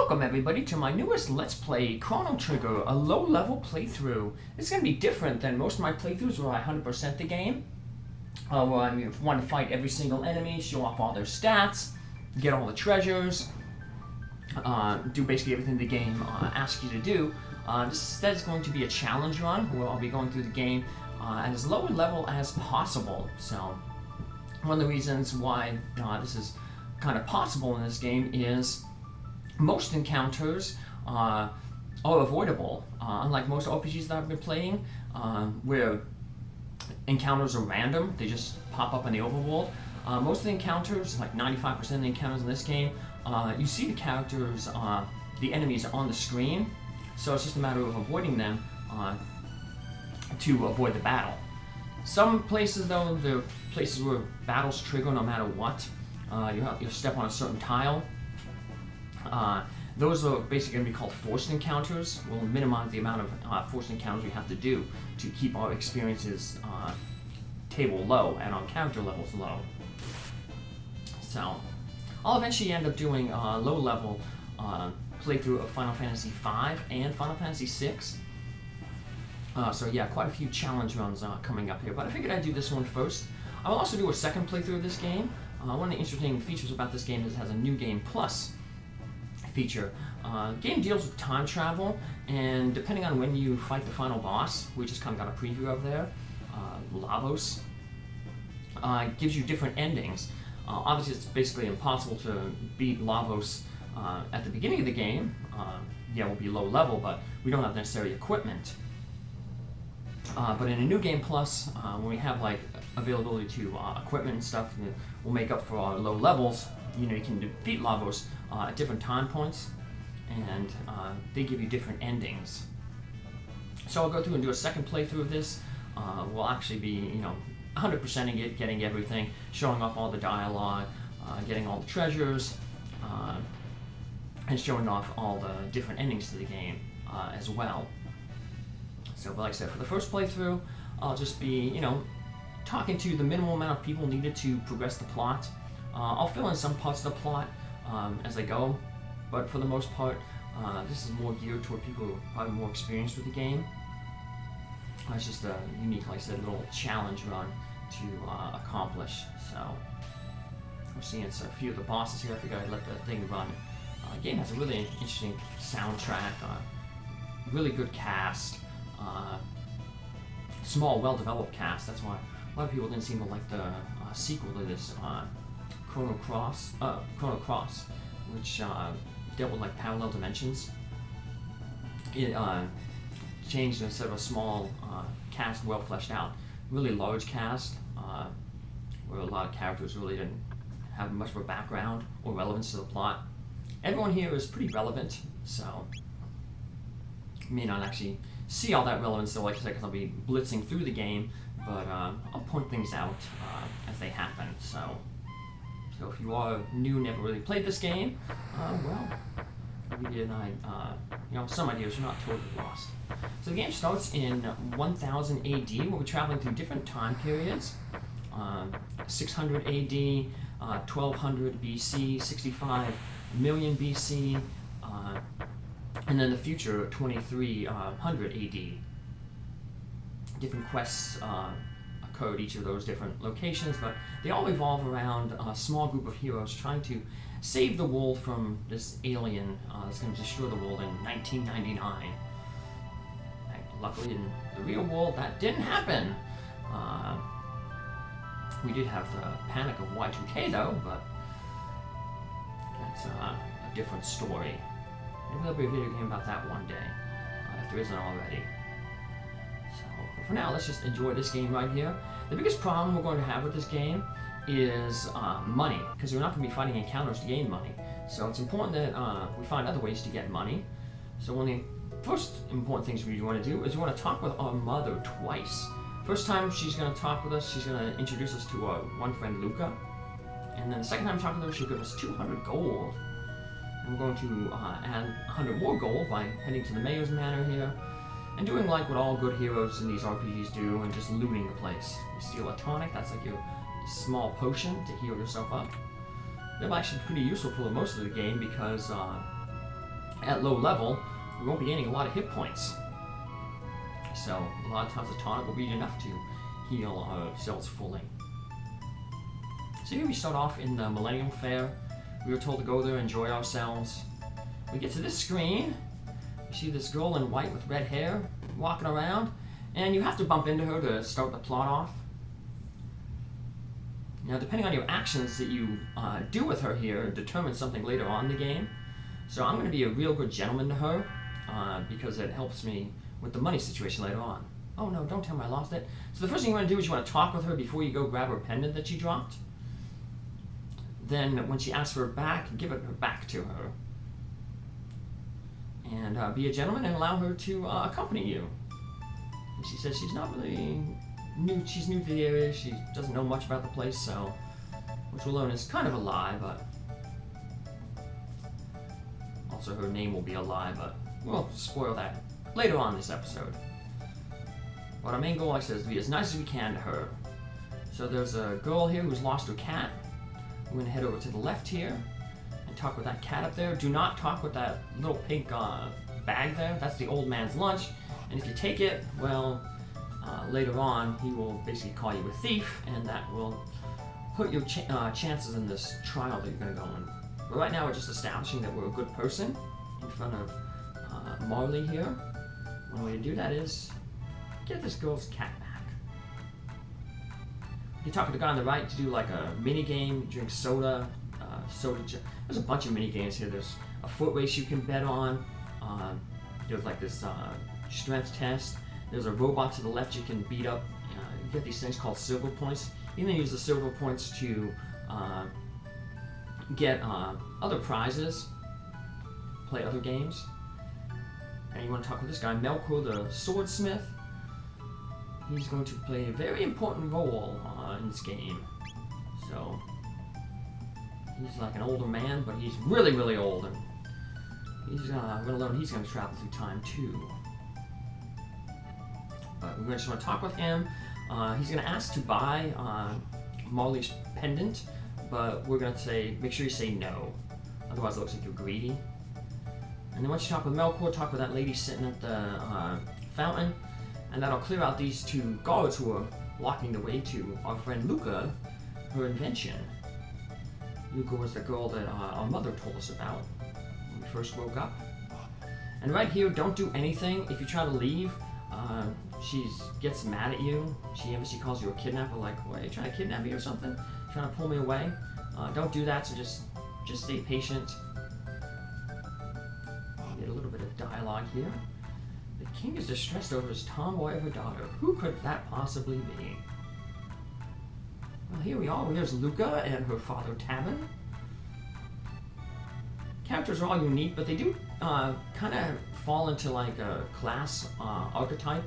Welcome everybody to my newest Let's Play, Chrono Trigger, a low-level playthrough. It's going to be different than most of my playthroughs where I 100% the game. Where I want to fight every single enemy, show off all their stats, get all the treasures, do basically everything the game asks you to do. Instead, it's going to be a challenge run where I'll be going through the game at as low a level as possible. So, one of the reasons why this is kind of possible in this game is most encounters are avoidable, unlike most RPGs that I've been playing, where encounters are random, they just pop up in the overworld. Most of the encounters, like 95% of the encounters in this game, you see the characters, the enemies on the screen, so it's just a matter of avoiding them to avoid the battle. Some places, though, there are places where battles trigger no matter what. You'll step on a certain tile. Those are basically going to be called forced encounters. We'll minimize the amount of forced encounters we have to do to keep our experiences table low and our character levels low. So, I'll eventually end up doing a low-level playthrough of Final Fantasy V and Final Fantasy VI. So yeah, quite a few challenge runs coming up here, but I figured I'd do this one first. I'll also do a second playthrough of this game. One of the interesting features about this game is it has a New Game Plus feature. Game deals with time travel, and depending on when you fight the final boss, we just kind of got a preview of there, Lavos, gives you different endings. Obviously, it's basically impossible to beat Lavos at the beginning of the game. Yeah, we'll be low level, but we don't have necessary equipment. But in a New Game Plus, when we have like availability to equipment and stuff, we'll make up for our low levels. You know, you can defeat Lavos at different time points, and they give you different endings. So I'll go through and do a second playthrough of this. We'll actually be, 100%ing it, getting everything, showing off all the dialogue, getting all the treasures, and showing off all the different endings to the game as well. So, but like I said, for the first playthrough, I'll just be, talking to the minimal amount of people needed to progress the plot. I'll fill in some parts of the plot as I go, but for the most part, this is more geared toward people who are probably more experienced with the game. It's just a unique, like I said, little challenge run to accomplish. So, we're seeing a few of the bosses here. I figured I'd let the thing run. The game has a really interesting soundtrack, really good cast, small, well-developed cast. That's why a lot of people didn't seem to like the sequel to this, Chrono Cross, which dealt with like parallel dimensions. It changed, instead of a small cast, well fleshed out, really large cast, where a lot of characters really didn't have much of a background or relevance to the plot. Everyone here is pretty relevant, so you may not actually see all that relevance, so like I said, because I'll be blitzing through the game, but I'll point things out as they happen. So if you are new, never really played this game, well, I'll give you some ideas. You're not totally lost. So the game starts in 1000 AD. We'll be traveling through different time periods. 600 AD, 1200 BC, 65 million BC, and then the future, 2300 AD. Different quests occur at each of those different locations, but they all revolve around a small group of heroes trying to save the world from this alien that's going to destroy the world in 1999. Luckily, in the real world, that didn't happen. We did have the panic of Y2K, though, but that's a different story. Maybe there'll be a video game about that one day, if there isn't already. So, but for now, let's just enjoy this game right here. The biggest problem we're going to have with this game is money, because we're not going to be fighting encounters to gain money. So it's important that we find other ways to get money. So one of the first important things we want to do is we want to talk with our mother twice. First time she's going to talk with us, she's going to introduce us to our one friend Luca. And then the second time we talk with her, she'll give us 200 gold. And we're going to add 100 more gold by heading to the Mayor's Manor here, and doing like what all good heroes in these RPGs do, and just looting the place. You steal a tonic, that's like your small potion to heal yourself up. They're actually pretty useful for most of the game because at low level, we won't be gaining a lot of hit points. So a lot of times the tonic will be enough to heal ourselves fully. So here we start off in the Millennium Fair. We were told to go there and enjoy ourselves. We get to this screen. You see this girl in white with red hair walking around, and you have to bump into her to start the plot off. Now, depending on your actions that you do with her here, determines something later on in the game. So I'm going to be a real good gentleman to her because it helps me with the money situation later on. Oh no, don't tell me I lost it. So the first thing you want to do is you want to talk with her before you go grab her pendant that she dropped. Then when she asks for it back, give it back to her. And be a gentleman and allow her to accompany you. And she says she's not really new, she's new to the area, she doesn't know much about the place, so, which we'll learn is kind of a lie, but also her name will be a lie, but we'll spoil that later on in this episode. But our main goal, like I said, is to be as nice as we can to her. So there's a girl here who's lost her cat. We're going to head over to the left here and talk with that cat up there. Do not talk with that little pink bag there. That's the old man's lunch. And if you take it, well, later on, he will basically call you a thief, and that will put your chances in this trial that you're going to go in. But right now, we're just establishing that we're a good person in front of Marley here. One way to do that is get this girl's cat back. You talk to the guy on the right to do like a mini game, drink soda, there's a bunch of mini games here. There's a foot race you can bet on. There's like this strength test. There's a robot to the left you can beat up. You get these things called silver points. You can use the silver points to get other prizes, play other games. And you want to talk with this guy, Melkor the swordsmith. He's going to play a very important role in this game. So, he's like an older man, but he's really, really old. And he's going to learn he's going to travel through time too. But we're just going to talk with him. He's going to ask to buy Marley's pendant, but we're going to say, make sure you say no. Otherwise it looks like you're greedy. And then once you talk with Melkor, talk with that lady sitting at the fountain. And that'll clear out these two guards who are blocking the way to our friend Luca, her invention. Luca was the girl that our mother told us about when we first woke up. And right here, don't do anything. If you try to leave, she gets mad at you. She calls you a kidnapper, like, what, are you trying to kidnap me or something? Trying to pull me away? Don't do that, so just stay patient. Get a little bit of dialogue here. The king is distressed over his tomboy of a daughter. Who could that possibly be? Well, here we are. Here's Luca and her father, Tabin. Characters are all unique, but they do kind of fall into like a class archetype,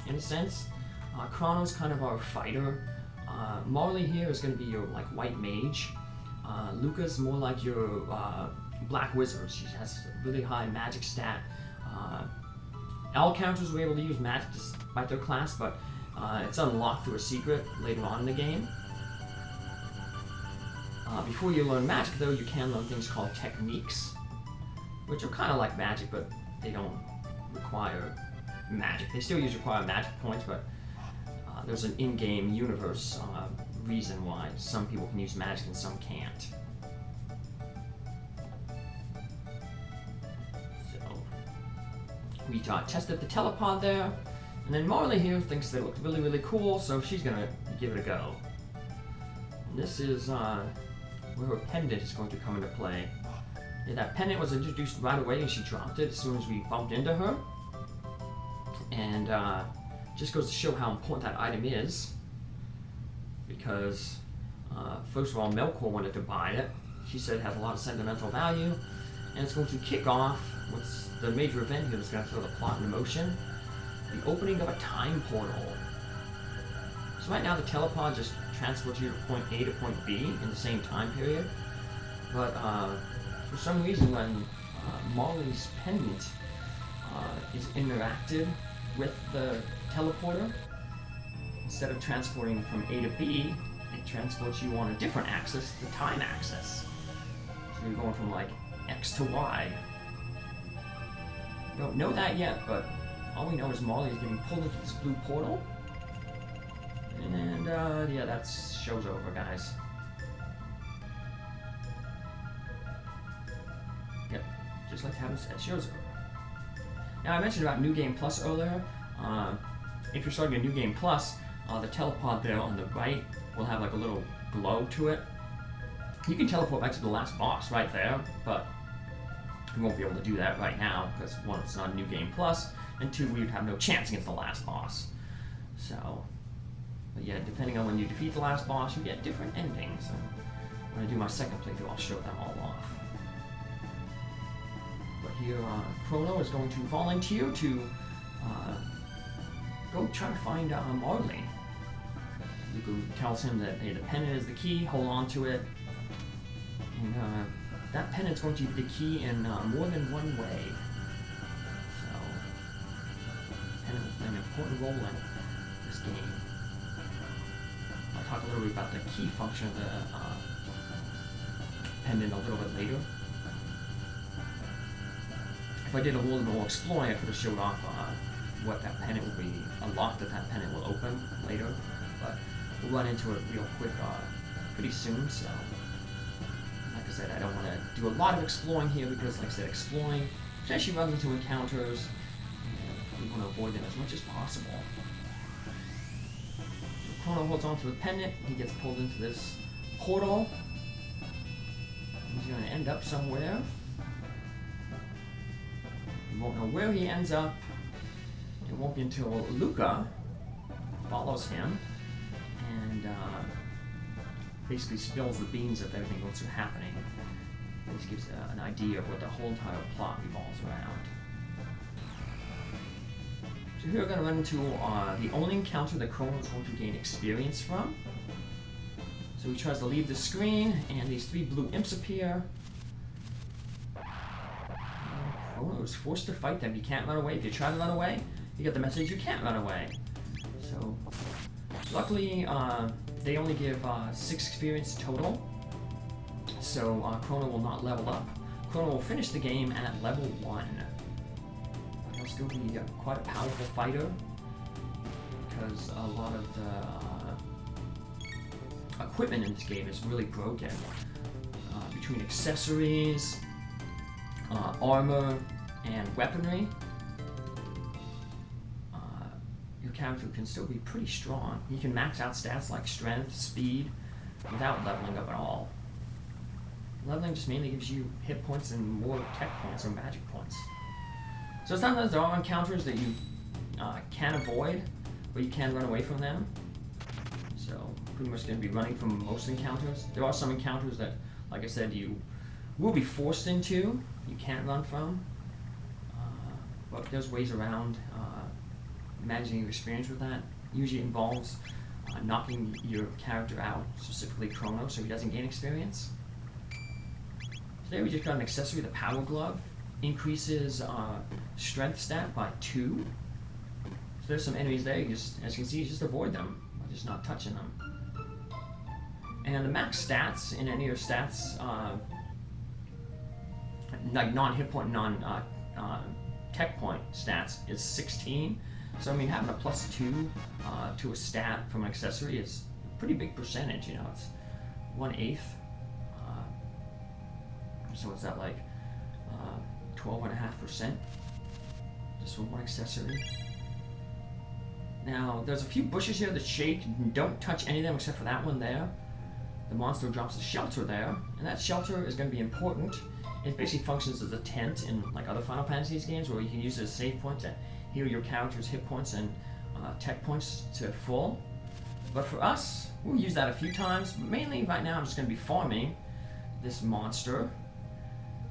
in a sense. Chrono's kind of our fighter. Marley here is going to be your like white mage. Luca's more like your black wizard. She has a really high magic stat. All characters were able to use magic despite their class, but it's unlocked through a secret later on in the game. Before you learn magic, though, you can learn things called techniques, which are kind of like magic, but they don't require magic. They still require magic points, but there's an in-game universe reason why some people can use magic and some can't. We tested the telepod there, and then Marley here thinks they look really, really cool, so she's gonna give it a go. And this is where her pendant is going to come into play. Yeah, that pendant was introduced right away, and she dropped it as soon as we bumped into her. And just goes to show how important that item is, because first of all, Melkor wanted to buy it. She said it has a lot of sentimental value, and it's going to kick off what's the major event here that's going to throw the plot into motion, the opening of a time portal. So right now the telepod just transports you to point A to point B in the same time period, but for some reason when Marley's pendant is interacted with the teleporter, instead of transporting from A to B, it transports you on a different axis, the time axis. So you're going from like X to Y. Don't know that yet, but all we know is Marley is getting pulled into this blue portal. And, yeah, show's over, guys. Yep, just like Tavis said, show's over. Now, I mentioned about New Game Plus earlier. If you're starting a New Game Plus, the teleport there on the right will have like a little glow to it. You can teleport back to the last boss right there, but you won't be able to do that right now because one, it's not a New Game Plus, and two, we would have no chance against the last boss. So, but yeah, depending on when you defeat the last boss, you get different endings. And when I do my second playthrough, I'll show them all off. But here, Chrono is going to volunteer to go try to find Marley. Luca tells him that hey, the pendant is the key, hold on to it. And that pendant's going to be the key in more than one way. So, the pendant will play an important role in this game. I'll talk a little bit about the key function of the pendant a little bit later. If I did a little more exploring, I could have showed off what that pendant will be, a lock that pendant will open later. But we'll run into it real quick pretty soon, so like I said, I don't want to do a lot of exploring here because, like I said, exploring potentially runs into encounters, and we want to avoid them as much as possible. So Chrono holds on to the pendant, he gets pulled into this portal. He's going to end up somewhere. We won't know where he ends up. It won't be until Luca follows him and basically spills the beans of everything that's happening. This gives an idea of what the whole entire plot revolves around. So here we're going to run into the only encounter that Chrono is going to gain experience from. So he tries to leave the screen, and these three blue imps appear. And Chrono is forced to fight them. He can't run away. If you try to run away, you get the message you can't run away. So, luckily, they only give 6 experience total. So, Chrono will not level up. Chrono will finish the game at level 1. He'll still be quite a powerful fighter because a lot of the equipment in this game is really broken. Between accessories, armor, and weaponry, your character can still be pretty strong. You can max out stats like strength, speed, without leveling up at all. Leveling just mainly gives you hit points and more tech points or magic points. So sometimes there are encounters that you can avoid, but you can run away from them. So pretty much going to be running from most encounters. There are some encounters that, like I said, you will be forced into, you can't run from. But there's ways around managing your experience with that. Usually involves knocking your character out, specifically Chrono, so he doesn't gain experience. Today we just got an accessory, the Power Glove. Increases strength stat by 2. So there's some enemies there, as you can see, just avoid them by just not touching them. And the max stats in any of your stats, like non-hit point, non-tech point stats, is 16. So I mean, having a +2 to a stat from an accessory is a pretty big percentage. You know, it's 1/8. So what's that, like 12.5% just from one accessory. Now there's a few bushes here that shake. Don't touch any of them except for that one there. The monster drops a shelter there, and that shelter is going to be important. It basically functions as a tent in like other Final Fantasy games, where you can use it as a save point to heal your character's hit points and tech points to full. But for us, we'll use that a few times. But mainly right now, I'm just going to be farming this monster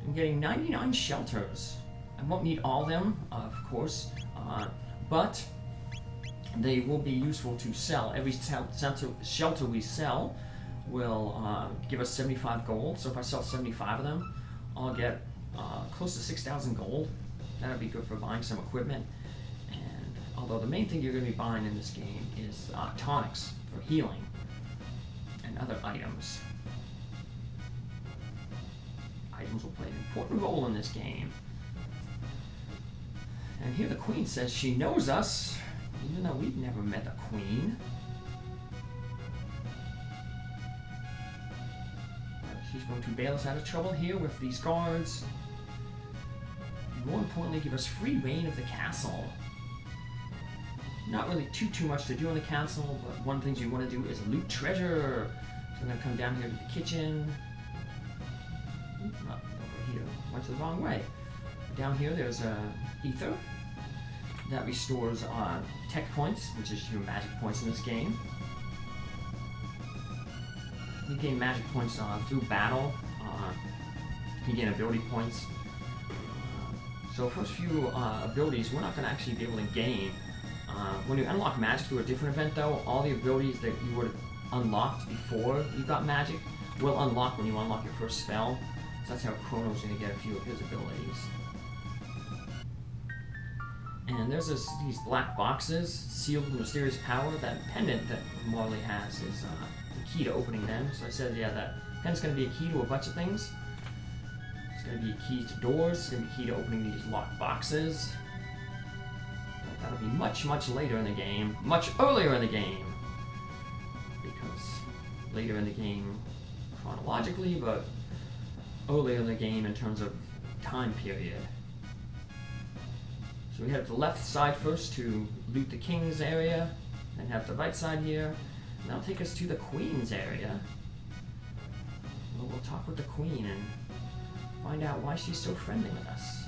and getting 99 shelters. I won't need all of them, of course, but they will be useful to sell. Every shelter we sell will give us 75 gold. So if I sell 75 of them, I'll get close to 6,000 gold. That'll be good for buying some equipment. And although the main thing you're going to be buying in this game is tonics for healing and other items. Items will play an important role in this game. And here the queen says she knows us, even though we've never met a queen. She's going to bail us out of trouble here with these guards. More importantly, give us free reign of the castle. Not really too much to do in the castle, but one of the things you want to do is loot treasure. So I'm going to come down here to the kitchen. Not over here. Went the wrong way. Down here there's ether. That restores tech points, which is your magic points in this game. You gain magic points through battle. You gain ability points. So first few abilities we're not going to actually be able to gain. When you unlock magic through a different event though, all the abilities that you would have unlocked before you got magic will unlock when you unlock your first spell. So that's how Chrono's going to get a few of his abilities. And there's these black boxes sealed with mysterious power. That pendant that Marley has is the key to opening them. So I said, yeah, that pendant's going to be a key to a bunch of things. It's going to be a key to doors. It's going to be a key to opening these locked boxes. But that'll be much later in the game. Much earlier in the game. Because later in the game chronologically, but earlier in the game in terms of time period. So we head to the left side first to loot the king's area, then have the right side here, and that'll take us to the queen's area. Well, we'll talk with the queen and find out why she's so friendly with us.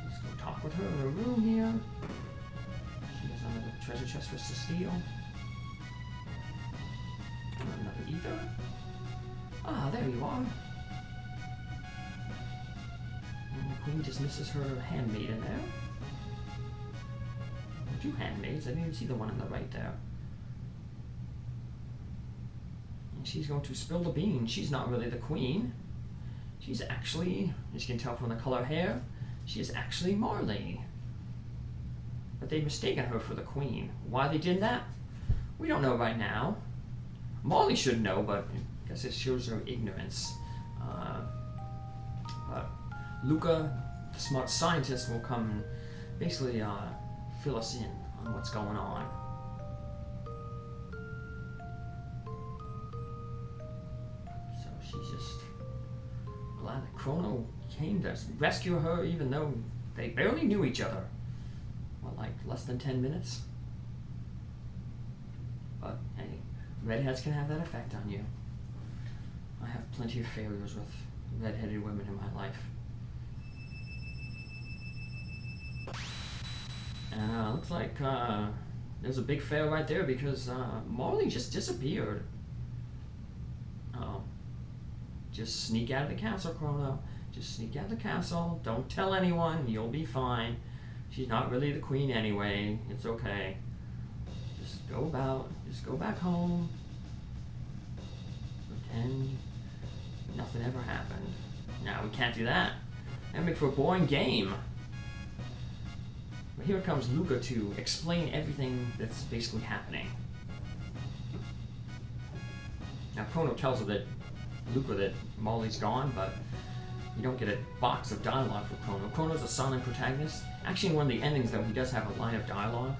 Let's go talk with her in her room here. She has another treasure chest for us to steal. Another ether. Ah, there you are. And the queen dismisses her handmaid in there. Two handmaids. I didn't even see the one on the right there. And she's going to spill the beans. She's not really the queen. She's actually, as you can tell from the color hair, she is actually Marley. But they've mistaken her for the queen. Why they did that? We don't know right now. Marley should know, but I guess it shows her ignorance. But Luca, the smart scientist, will come and basically fill us in on what's going on. So she's just glad that Chrono came to rescue her, even though they barely knew each other. What, like less than 10 minutes? But hey, redheads can have that effect on you. I have plenty of failures with red-headed women in my life. And looks like there's a big fail right there because Marley just disappeared. Uh-oh. Just sneak out of the castle, Chrono. Just sneak out of the castle. Don't tell anyone. You'll be fine. She's not really the queen anyway. It's okay. Just go about. Just go back home. Pretend nothing ever happened. Now we can't do that. That'd make for a boring game. But here comes Luca to explain everything that's basically happening. Now Chrono tells Luca that Marley's gone, but you don't get a box of dialogue for Chrono. Chrono's a silent protagonist. Actually, in one of the endings, though, he does have a line of dialogue.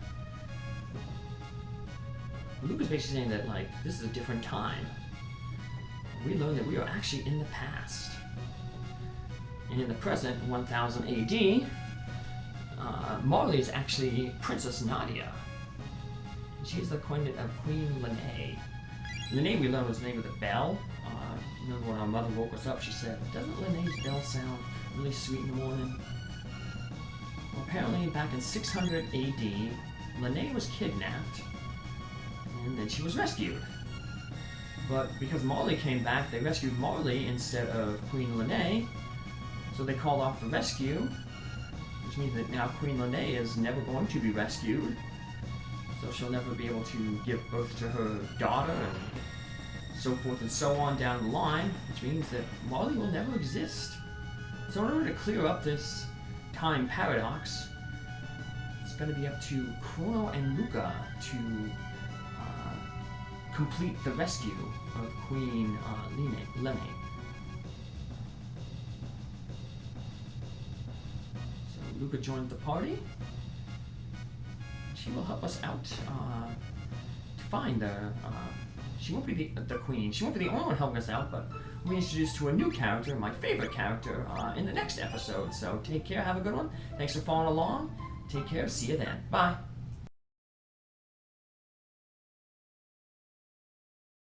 Luca's basically saying that, like, this is a different time. We learn that we are actually in the past. And in the present, 1000 AD, Marley is actually Princess Nadia. She's the queen of Queen Lene. The name we learned was the name of the bell. Remember when our mother woke us up, she said, "Doesn't Lene's bell sound really sweet in the morning?" Well, apparently back in 600 AD, Lene was kidnapped, and then she was rescued. But because Marley came back, they rescued Marley instead of Queen Lene, so they called off the rescue, which means that now Queen Lene is never going to be rescued, so she'll never be able to give birth to her daughter, and so forth and so on down the line, which means that Marley will never exist. So in order to clear up this time paradox, it's going to be up to Chrono and Luca to complete the rescue of Queen Lene. Luca joins the party. She will help us out to find the. She won't be the queen. She won't be the only one helping us out, but we'll be introduced to a new character, my favorite character, in the next episode. So take care. Have a good one. Thanks for following along. Take care. See you then. Bye.